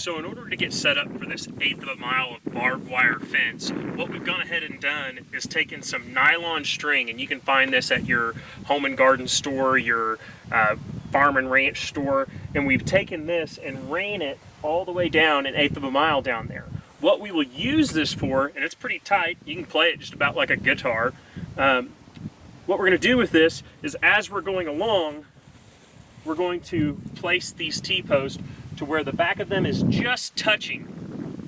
So in order to get set up for this 1/8 of a mile of barbed wire fence, what we've gone ahead and done is taken some nylon string, and you can find this at your home and garden store, your farm and ranch store, and we've taken this and ran it all the way down 1/8 of a mile down there. What we will use this for, and it's pretty tight, you can play it just about like a guitar. What we're going to do with this is, as we're going along, we're going to place these T-posts to where the back of them is just touching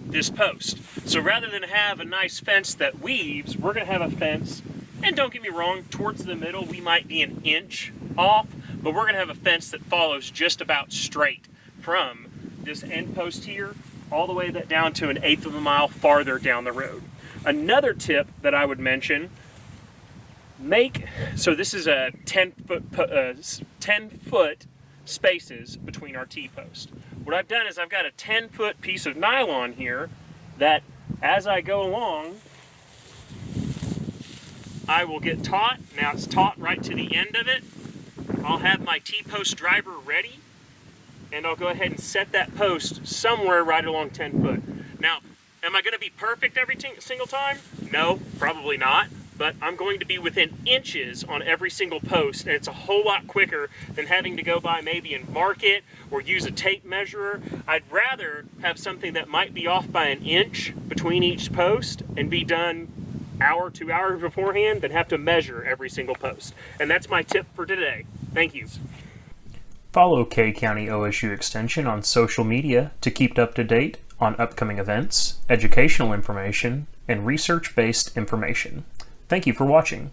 this post. So rather than have a nice fence that weaves, we're going to have a fence, and don't get me wrong, towards the middle we might be an inch off, but we're going to have a fence that follows just about straight from this end post here all the way down to 1/8 of a mile farther down the road. Another tip that I would mention, so this is a 10 foot spaces between our T-posts. What I've done is I've got a 10-foot piece of nylon here that, as I go along, I will get taut. Now it's taut right to the end of it. I'll have my T-post driver ready, and I'll go ahead and set that post somewhere right along 10 foot. Now, am I going to be perfect every single time? No, probably not. But I'm going to be within inches on every single post, and it's a whole lot quicker than having to go by maybe and mark it or use a tape measurer. I'd rather have something that might be off by an inch between each post and be done hour, 2 hours beforehand than have to measure every single post. And that's my tip for today. Thank you. Follow K County OSU Extension on social media to keep up to date on upcoming events, educational information, and research-based information. Thank you for watching.